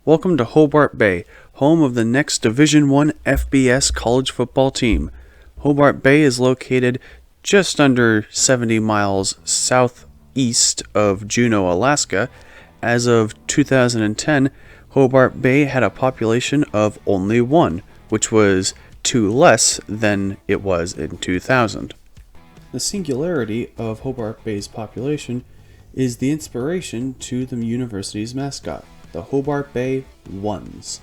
Welcome to Hobart Bay, home of the next Division I FBS college football team. Hobart Bay is located just under 70 miles southeast of Juneau, Alaska. As of 2010, Hobart Bay had a population of only 1, which was 2 less than it was in 2000. The singularity of Hobart Bay's population is the inspiration to the university's mascot, the Hobart Bay Ones.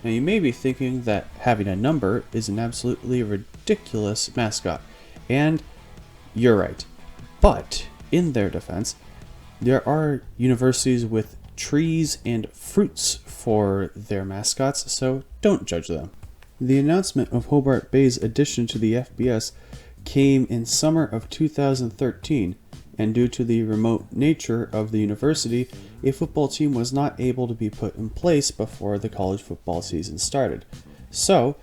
Now you may be thinking that having a number is an absolutely ridiculous mascot, and you're right. But in their defense, there are universities with trees and fruits for their mascots, so don't judge them. The announcement of Hobart Bay's addition to the FBS came in summer of 2013, and due to the remote nature of the university, a football team was not able to be put in place before the college football season started. So,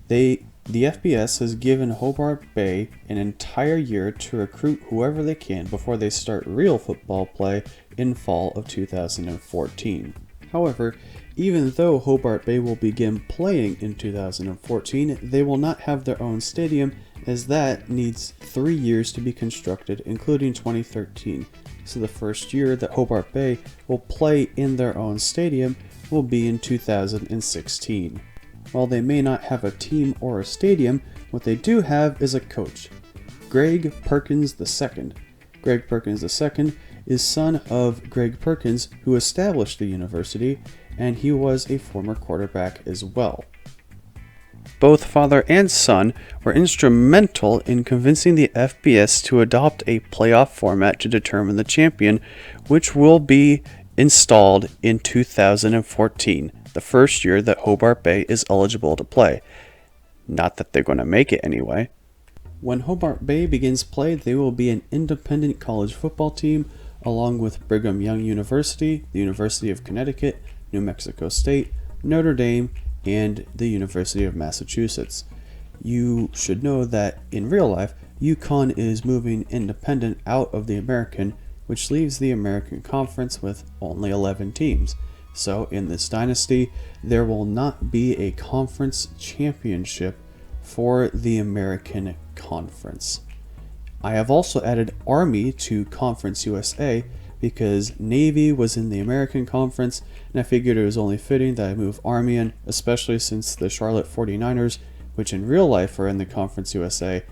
the FBS has given Hobart Bay an entire year to recruit whoever they can before they start real football play in fall of 2014. However, even though Hobart Bay will begin playing in 2014, they will not have their own stadium, as that needs 3 years to be constructed, including 2013. So the first year that Hobart Bay will play in their own stadium will be in 2016. While they may not have a team or a stadium, what they do have is a coach, Greg Perkins II. Greg Perkins II is son of Greg Perkins, who established the university, and he was a former quarterback as well. Both father and son were instrumental in convincing the FBS to adopt a playoff format to determine the champion, which will be installed in 2014, the first year that Hobart Bay is eligible to play. Not that they're going to make it anyway. When Hobart Bay begins play, they will be an independent college football team along with Brigham Young University, the University of Connecticut, New Mexico State, Notre Dame, and the University of Massachusetts. You should know that in real life, UConn is moving independent out of the American, which leaves the American Conference with only 11 teams. So in this dynasty, there will not be a conference championship for the American Conference. I have also added Army to Conference USA because Navy was in the American Conference, and I figured it was only fitting that I move Army in, especially since the Charlotte 49ers, which in real life are in the Conference USA,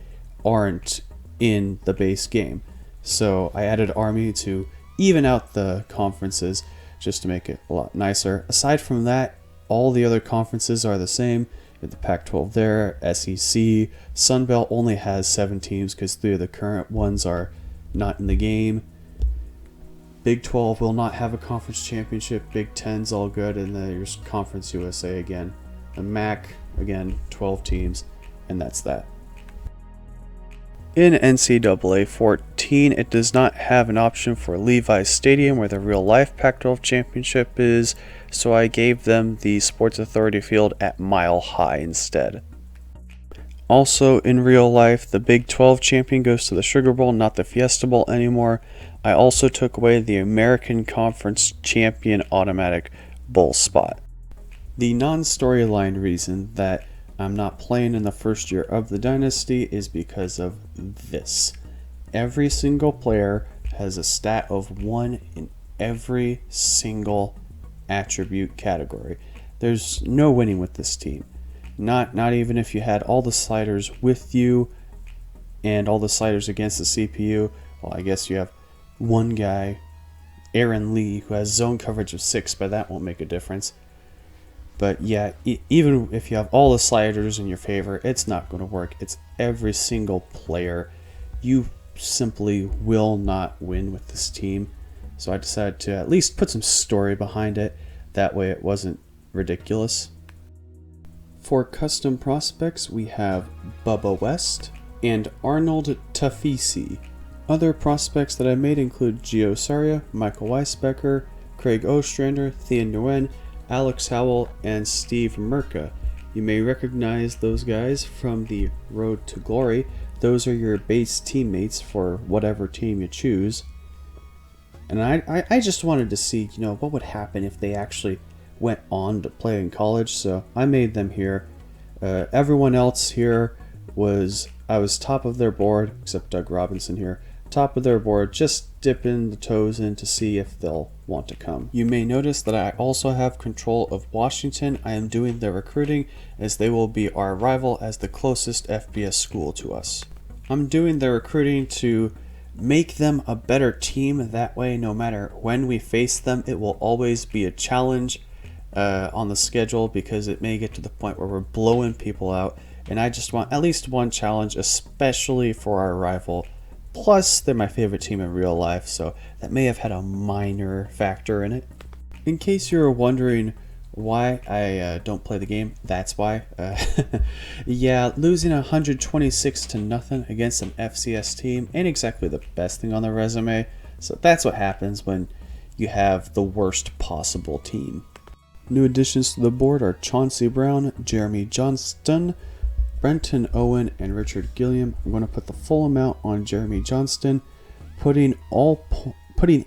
aren't in the base game. So I added Army to even out the conferences just to make it a lot nicer. Aside from that, all the other conferences are the same. The Pac-12 there, SEC, Sun Belt only has 7 teams because 3 of the current ones are not in the game. Big 12 will not have a conference championship. Big 10's all good, and then there's Conference USA again. The MAC, again, 12 teams, and that's that. In NCAA 14, it does not have an option for Levi's Stadium where the real-life Pac-12 championship is, so I gave them the Sports Authority field at Mile High instead. Also, in real life, the Big 12 champion goes to the Sugar Bowl, not the Fiesta Bowl anymore. I also took away the American Conference champion automatic bowl spot. The non-storyline reason that I'm not playing in the first year of the dynasty is because of this. Every single player has a stat of 1 in every single attribute category. There's no winning with this team. Not even if you had all the sliders with you and all the sliders against the CPU. Well, I guess you have one guy, Aaron Lee, who has zone coverage of 6, but that won't make a difference. But yeah, even if you have all the sliders in your favor, it's not going to work. It's every single player. You simply will not win with this team. So I decided to at least put some story behind it. That way it wasn't ridiculous. For custom prospects, we have Bubba West and Arnold Tafisi. Other prospects that I made include Gio Saria, Michael Weisbecker, Craig Ostrander, Thean Nguyen, Alex Howell, and Steve Merca. You may recognize those guys from the Road to Glory. Those are your base teammates for whatever team you choose. And I just wanted to see, what would happen if they actually went on to play in college, so I made them here. Everyone else here I was top of their board, except Doug Robinson here. Top of their board, just dipping the toes in to see if they'll want to come. You may notice that I also have control of Washington. I am doing the recruiting as they will be our rival as the closest FBS school to us. I'm doing the recruiting to make them a better team. That way, no matter when we face them, it will always be a challenge on the schedule, because it may get to the point where we're blowing people out, and I just want at least one challenge, especially for our rival. Plus, they're my favorite team in real life, so that may have had a minor factor in it. In case you're wondering why I don't play the game, that's why. Yeah, losing 126 to nothing against an FCS team ain't exactly the best thing on the resume, so that's what happens when you have the worst possible team. New additions to the board are Chauncey Brown, Jeremy Johnston, Brenton Owen, and Richard Gilliam. I'm going to put the full amount on Jeremy Johnston. Putting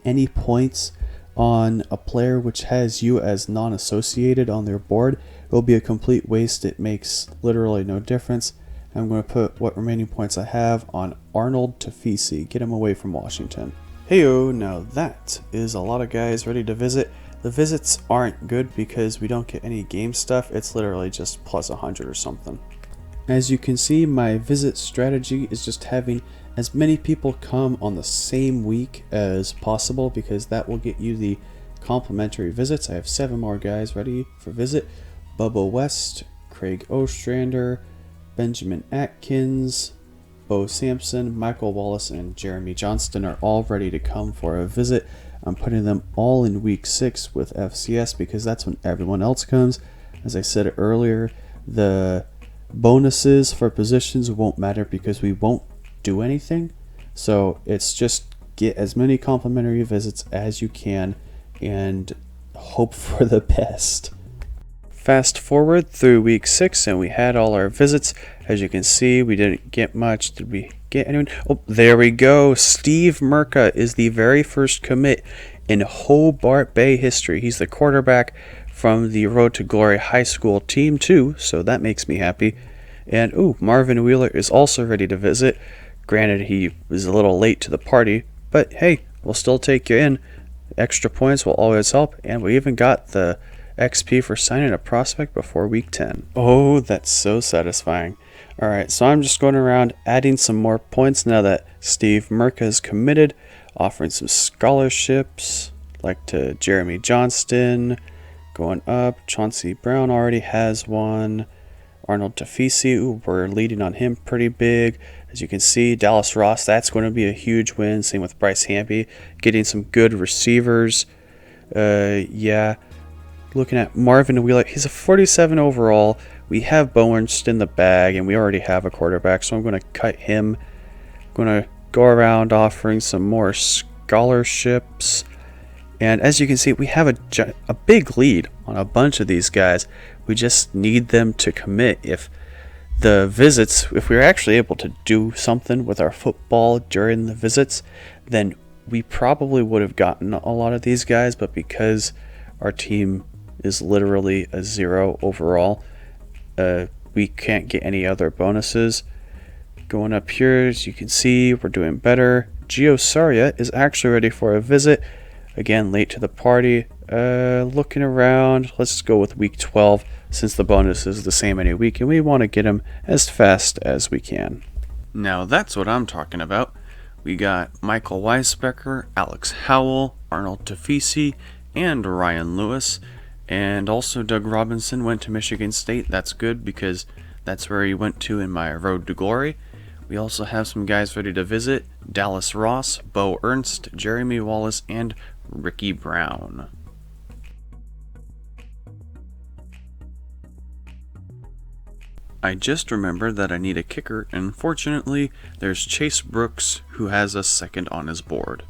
any points on a player which has you as non-associated on their board will be a complete waste. It makes literally no difference. I'm going to put what remaining points I have on Arnold Tafisi. Get him away from Washington. Heyo, now that is a lot of guys ready to visit. The visits aren't good because we don't get any game stuff. It's literally just plus 100 or something. As you can see, my visit strategy is just having as many people come on the same week as possible, because that will get you the complimentary visits. I have 7 more guys ready for visit. Bubba West, Craig Ostrander, Benjamin Atkins, Bo Sampson, Michael Wallace, and Jeremy Johnston are all ready to come for a visit. I'm putting them all in week 6 with FCS because that's when everyone else comes. As I said earlier, the bonuses for positions won't matter because we won't do anything. So it's just get as many complimentary visits as you can and hope for the best. Fast forward through week 6 and we had all our visits. As you can see, we didn't get much. Did we get anyone? Oh, there we go. Steve Merca is the very first commit in Hobart Bay history. He's the quarterback from the Road to Glory High School team too, so that makes me happy. And Marvin Wheeler is also ready to visit. Granted, he was a little late to the party, but hey, we'll still take you in. Extra points will always help, and we even got the XP for signing a prospect before week 10. Oh, that's so satisfying. Alright, so I'm just going around adding some more points now that Steve Merca is committed, offering some scholarships, like to Jeremy Johnston, going up. Chauncey Brown already has one. Arnold Tafisi, we're leading on him pretty big. As you can see, Dallas Ross, that's going to be a huge win. Same with Bryce Hampy, getting some good receivers. Yeah. Looking at Marvin Wheeler, he's a 47 overall. We have Bowenst in the bag, and we already have a quarterback, so I'm going to cut him. I'm going to go around offering some more scholarships. And as you can see, we have a big lead on a bunch of these guys. We just need them to commit. If the visits, if we were actually able to do something with our football during the visits, then we probably would have gotten a lot of these guys, but because our team is literally a 0 overall, we can't get any other bonuses. Going up here, as you can see, we're doing better. Gio Saria is actually ready for a visit. Again, late to the party. Looking around, let's go with week 12 since the bonus is the same any week and we want to get him as fast as we can. Now that's what I'm talking about. We got Michael Weisbecker, Alex Howell, Arnold Tafisi, and Ryan Lewis. And also Doug Robinson went to Michigan State. That's good because that's where he went to in my Road to Glory. We also have some guys ready to visit. Dallas Ross, Bo Ernst, Jeremy Wallace, and Ricky Brown. I just remembered that I need a kicker, and fortunately, there's Chase Brooks, who has us second on his board.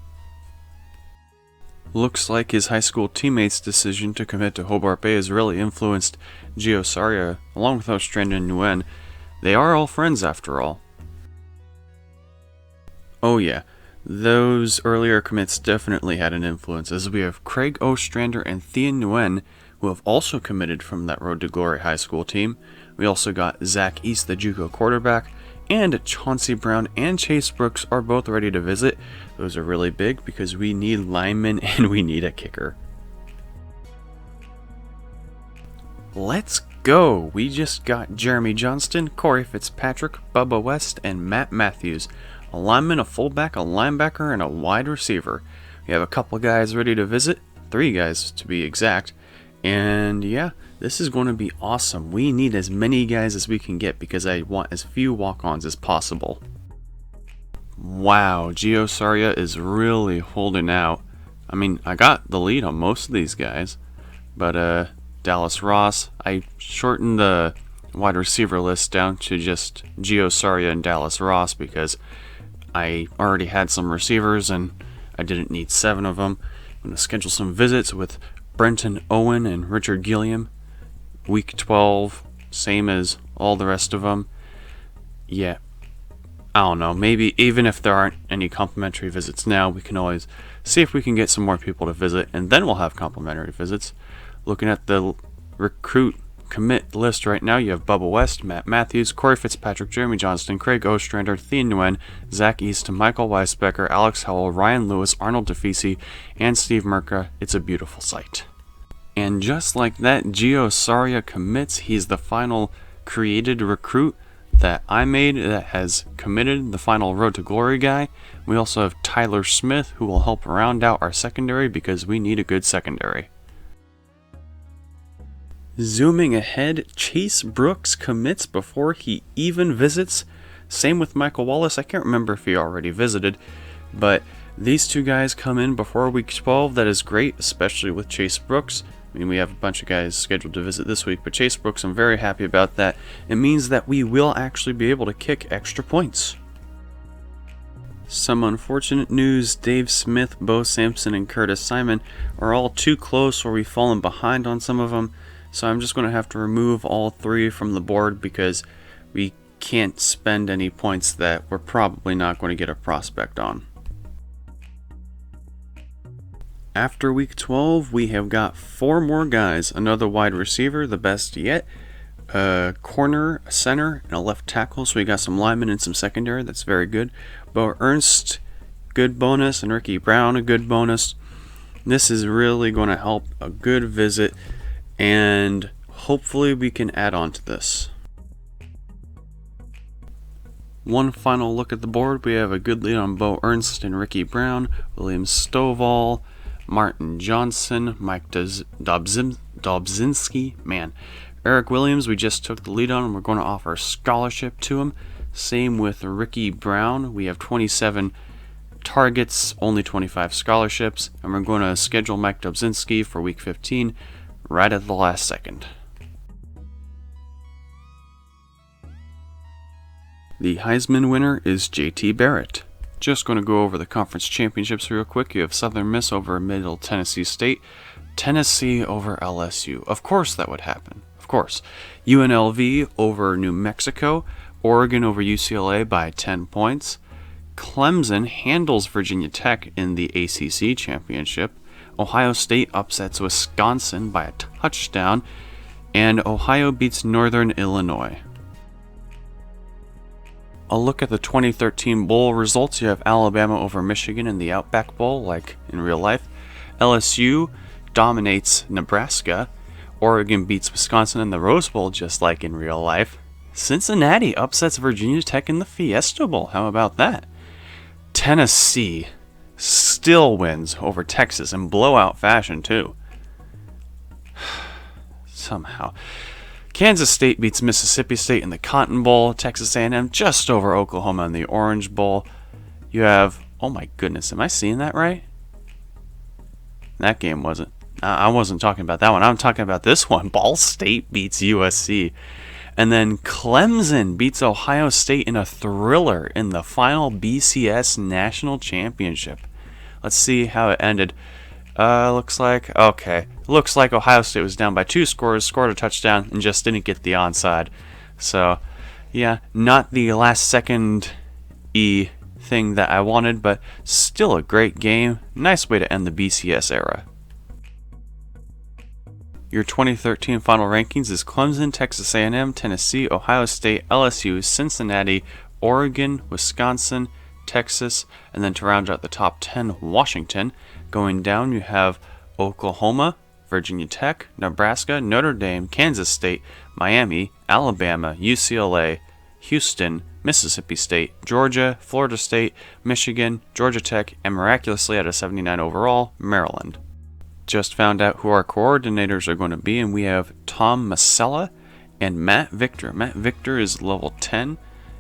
Looks like his high school teammates' decision to commit to Hobart Bay has really influenced Gio Saria, along with Ostrander and Nguyen. They are all friends after all. Oh yeah, those earlier commits definitely had an influence, as we have Craig Ostrander and Thean Nguyen, who have also committed from that Road to Glory high school team. We also got Zach East, the JUCO quarterback, and Chauncey Brown and Chase Brooks are both ready to visit. Those are really big because we need linemen and we need a kicker. Let's go! We just got Jeremy Johnston, Corey Fitzpatrick, Bubba West, and Matt Matthews. A lineman, a fullback, a linebacker, and a wide receiver. We have a couple guys ready to visit, 3 guys to be exact. And yeah, this is going to be awesome. We need as many guys as we can get because I want as few walk-ons as possible. Wow, Gio Saria is really holding out. I mean, I got the lead on most of these guys, but Dallas Ross, I shortened the wide receiver list down to just Gio Saria and Dallas Ross because I already had some receivers and I didn't need 7 of them. I'm going to schedule some visits with Brenton Owen and Richard Gilliam. Week 12, same as all the rest of them. Yeah, I don't know. Maybe even if there aren't any complimentary visits now, we can always see if we can get some more people to visit, and then we'll have complimentary visits. Looking at the recruit commit list right now, you have Bubba West, Matt Matthews, Corey Fitzpatrick, Jeremy Johnston, Craig Ostrander, Thien Nguyen, Zach East, Michael Weisbecker, Alex Howell, Ryan Lewis, Arnold DeFisi, and Steve Merca. It's a beautiful sight. And just like that, Gio Saria commits. He's the final created recruit that I made that has committed, the final Road to Glory guy. We also have Tyler Smith, who will help round out our secondary because we need a good secondary. Zooming ahead, Chase Brooks commits before he even visits. Same with Michael Wallace. I can't remember if he already visited, but these 2 guys come in before week 12. That is great, especially with Chase Brooks. I mean, we have a bunch of guys scheduled to visit this week, but Chase Brooks, I'm very happy about that. It means that we will actually be able to kick extra points. Some unfortunate news, Dave Smith, Bo Sampson, and Curtis Simon are all too close or we've fallen behind on some of them. So I'm just going to have to remove all 3 from the board because we can't spend any points that we're probably not going to get a prospect on. After week 12, we have got 4 more guys. Another wide receiver, the best yet. A corner, a center, and a left tackle. So we got some linemen and some secondary. That's very good. Bo Ernst, good bonus. And Ricky Brown, a good bonus. This is really going to help a good visit. And hopefully we can add on to this. One final look at the board. We have a good lead on Bo Ernst and Ricky Brown, William Stovall, Martin Johnson, Mike Dobzinski. Man, Eric Williams, we just took the lead on and we're going to offer a scholarship to him. Same with Ricky Brown. We have 27 targets, only 25 scholarships, and we're going to schedule Mike Dobzinski for week 15 right at the last second. The Heisman winner is JT Barrett. Just going to go over the conference championships real quick. You have Southern Miss over Middle Tennessee State, Tennessee over LSU. Of course that would happen. Of course. UNLV over New Mexico, Oregon over UCLA by 10 points. Clemson handles Virginia Tech in the ACC championship. Ohio State upsets Wisconsin by a touchdown, and Ohio beats Northern Illinois. A look at the 2013 bowl results. You have Alabama over Michigan in the Outback Bowl, like in real life. LSU dominates Nebraska. Oregon beats Wisconsin in the Rose Bowl, just like in real life. Cincinnati upsets Virginia Tech in the Fiesta Bowl. How about that? Tennessee still wins over Texas in blowout fashion, too. Somehow. Kansas State beats Mississippi State in the Cotton Bowl. Texas A&M just over Oklahoma in the Orange Bowl. You have, oh my goodness, am I seeing that right? That game wasn't. I wasn't talking about that one. I'm talking about this one. Ball State beats USC. And then Clemson beats Ohio State in a thriller in the final BCS National Championship. Let's see how it ended. Looks like Ohio State was down by 2 scores, scored a touchdown, and just didn't get the onside. So, yeah, not the last second thing that I wanted, but still a great game. Nice way to end the BCS era. Your 2013 final rankings is Clemson, Texas A&M, Tennessee, Ohio State, LSU, Cincinnati, Oregon, Wisconsin, Texas, and then to round out the top 10, Washington. Going down, you have Oklahoma, Virginia Tech, Nebraska, Notre Dame, Kansas State, Miami, Alabama, UCLA, Houston, Mississippi State, Georgia, Florida State, Michigan, Georgia Tech, and miraculously at a 79 overall, Maryland. Just found out who our coordinators are going to be, and we have Tom Masella and Matt Victor. Matt Victor is level 10,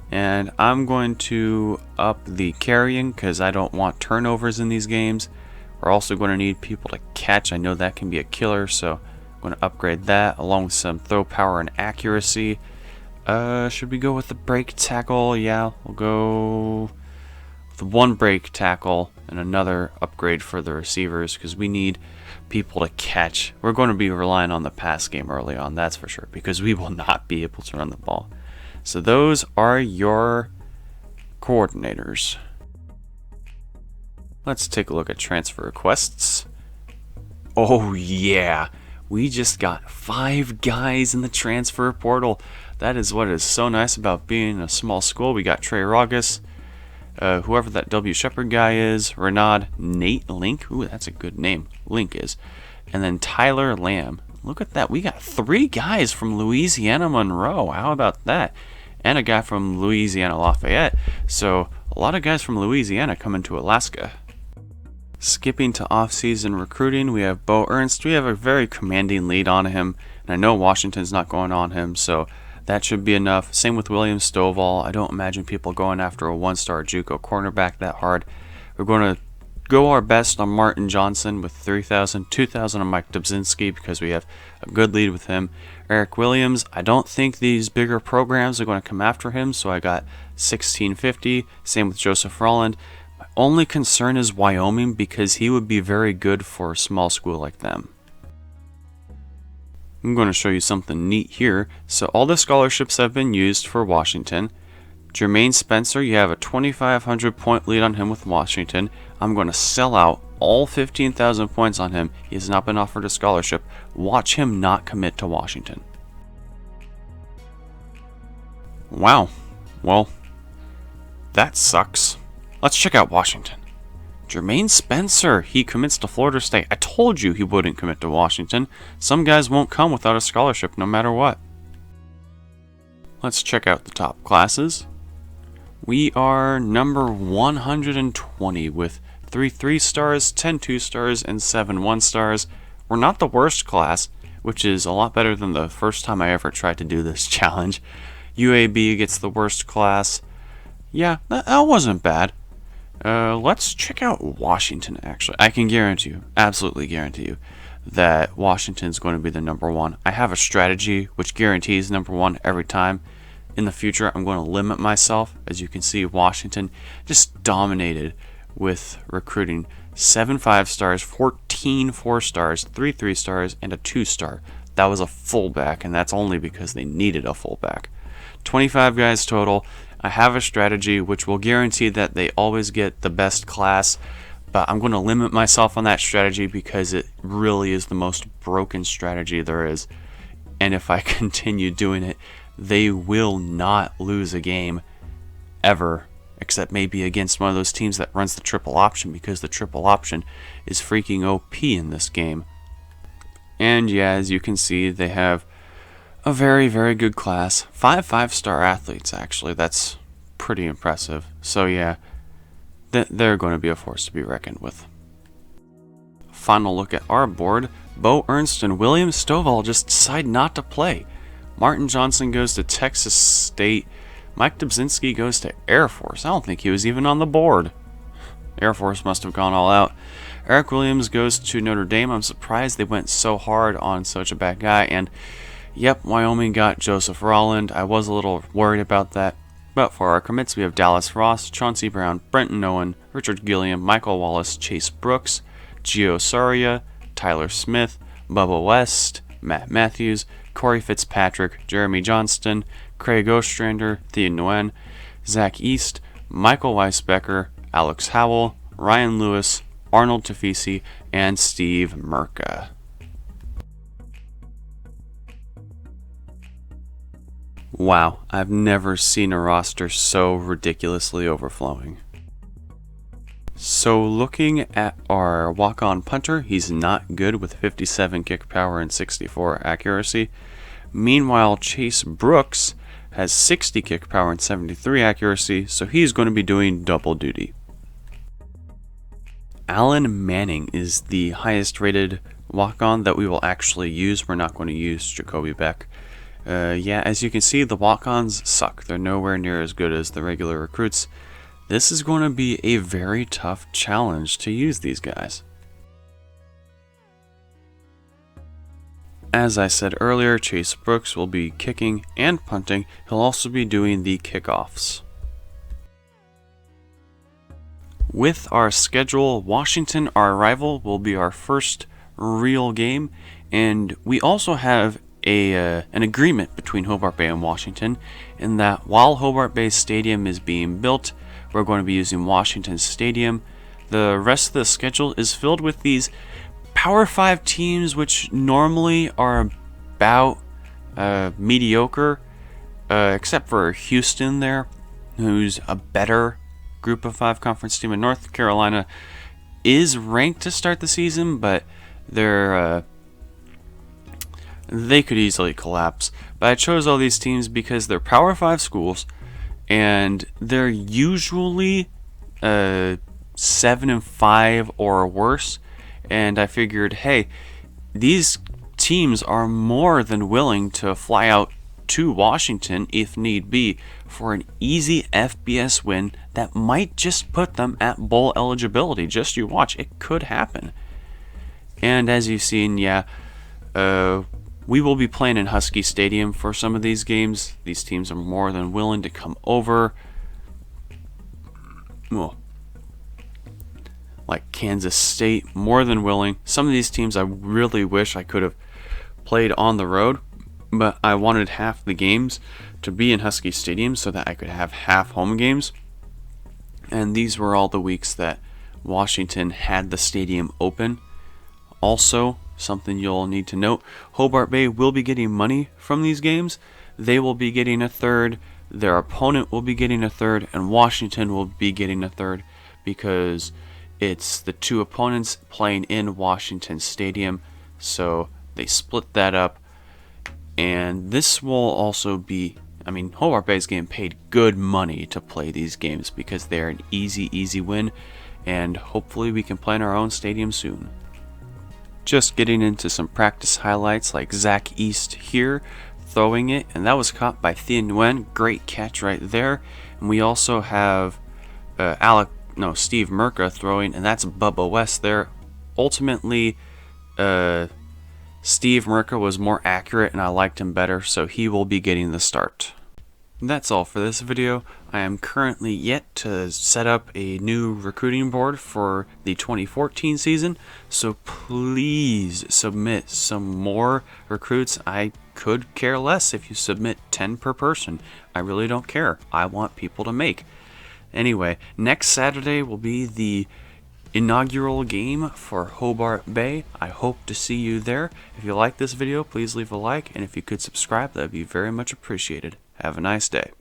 and I'm going to up the carrying because I don't want turnovers in these games. We're also going to need people to catch. I know that can be a killer, so I'm going to upgrade that along with some throw power and accuracy. Should we go with the break tackle? Yeah, we'll go with one break tackle and another upgrade for the receivers because we need people to catch. We're going to be relying on the pass game early on, that's for sure, because we will not be able to run the ball. So those are your coordinators. Let's take a look at transfer requests. Oh yeah, we just got 5 guys in the transfer portal. That is what is so nice about being a small school. We got Trey Rogus, whoever that W. Shepard guy is, Renaud, Nate Link, ooh, that's a good name, Link is, and then Tyler Lamb. Look at that, we got 3 guys from Louisiana Monroe. How about that? And a guy from Louisiana Lafayette. So a lot of guys from Louisiana coming to Alaska. Skipping to off-season recruiting, we have Bo Ernst. We have a very commanding lead on him, and I know Washington's not going on him, so that should be enough. Same with William Stovall. I don't imagine people going after a 1-star JUCO cornerback that hard. We're going to go our best on Martin Johnson with 3,000, 2,000 on Mike Dobzinski because we have a good lead with him. Eric Williams, I don't think these bigger programs are going to come after him, so I got 1,650. Same with Joseph Rolland. My only concern is Wyoming because he would be very good for a small school like them. I'm going to show you something neat here. So all the scholarships have been used for Washington. Jermaine Spencer, you have a 2,500 point lead on him with Washington. I'm going to sell out all 15,000 points on him. He has not been offered a scholarship. Watch him not commit to Washington. Wow. Well, that sucks. Let's check out Washington. Jermaine Spencer, he commits to Florida State. I told you he wouldn't commit to Washington. Some guys won't come without a scholarship no matter what. Let's check out the top classes. We are number 120 with 3 3-stars, 10 2-stars, and 7 1-stars. We're not the worst class, which is a lot better than the first time I ever tried to do this challenge. UAB gets the worst class. Yeah, that wasn't bad. Let's check out Washington, actually. I can guarantee you, absolutely guarantee you, that Washington's going to be the number 1. I have a strategy which guarantees number 1 every time. In the future, I'm going to limit myself. As you can see, Washington just dominated with recruiting. 7 5-stars, 14 4-stars, 3 3-stars, and a 2-star. That was a fullback, and that's only because they needed a fullback. 25 guys total. I have a strategy which will guarantee that they always get the best class, but I'm going to limit myself on that strategy because it really is the most broken strategy there is. And if I continue doing it, they will not lose a game ever, except maybe against one of those teams that runs the triple option, because the triple option is freaking OP in this game. And yeah, as you can see, they have a very, very good class. 5 5-star athletes, actually. That's pretty impressive. So yeah, they're going to be a force to be reckoned with. Final look at our board. Bo Ernst and William Stovall just decide not to play. Martin Johnson goes to Texas State. Mike Dobzinski goes to Air Force. I don't think he was even on the board. Air Force must have gone all out. Eric Williams goes to Notre Dame. I'm surprised they went so hard on such a bad guy. And yep, Wyoming got Joseph Rolland. I was a little worried about that. But for our commits, we have Dallas Ross, Chauncey Brown, Brenton Owen, Richard Gilliam, Michael Wallace, Chase Brooks, Gio Soria, Tyler Smith, Bubba West, Matt Matthews, Corey Fitzpatrick, Jeremy Johnston, Craig Ostrander, Thea Nguyen, Zach East, Michael Weisbecker, Alex Howell, Ryan Lewis, Arnold Tafisi, and Steve Merca. Wow, I've never seen a roster so ridiculously overflowing. So looking at our walk-on punter, he's not good with 57 kick power and 64 accuracy. Meanwhile, Chase Brooks has 60 kick power and 73 accuracy, so he's going to be doing double duty. Alan Manning is the highest rated walk-on that we will actually use. We're not going to use Jacoby Beck. Yeah, as you can see, the walk-ons suck. They're nowhere near as good as the regular recruits. This is going to be a very tough challenge to use these guys. As I said earlier, Chase Brooks will be kicking and punting. He'll also be doing the kickoffs. With our schedule, Washington, our rival, will be our first real game, and we also have an agreement between Hobart Bay and Washington in that while Hobart Bay Stadium is being built, we're going to be using Washington Stadium. The rest of the schedule is filled with these Power 5 teams, which normally are about mediocre, except for Houston there, who's a better Group of 5 conference team. And North Carolina is ranked to start the season, but they could easily collapse. But I chose all these teams because they're Power 5 schools, and they're usually 7-5 or worse. And I figured, hey, these teams are more than willing to fly out to Washington if need be for an easy FBS win that might just put them at bowl eligibility. Just you watch, it could happen. And as you've seen, yeah, we will be playing in Husky Stadium for some of these games. These teams are more than willing to come over. Well, like Kansas State, more than willing. Some of these teams I really wish I could have played on the road, but I wanted half the games to be in Husky Stadium so that I could have half home games. And these were all the weeks that Washington had the stadium open. Also, something you'll need to note, Hobart Bay will be getting money from these games. They will be getting a third, their opponent will be getting a third, and Washington will be getting a third because it's the two opponents playing in Washington Stadium. So they split that up. And this will also be, Hobart Bay is getting paid good money to play these games because they're an easy win. And hopefully we can play in our own stadium soon. Just getting into some practice highlights like Zach East here throwing it. And that was caught by Thien Nguyen. Great catch right there. And we also have Steve Merca throwing, and that's Bubba West there. Ultimately, Steve Merca was more accurate and I liked him better, so he will be getting the start. That's all for this video. I am currently yet to set up a new recruiting board for the 2014 season, so please submit some more recruits. I could care less if you submit 10 per person. I really don't care. I want people to make. Anyway, next Saturday will be the inaugural game for Hobart Bay. I hope to see you there. If you like this video, please leave a like, and if you could subscribe, that would be very much appreciated. Have a nice day.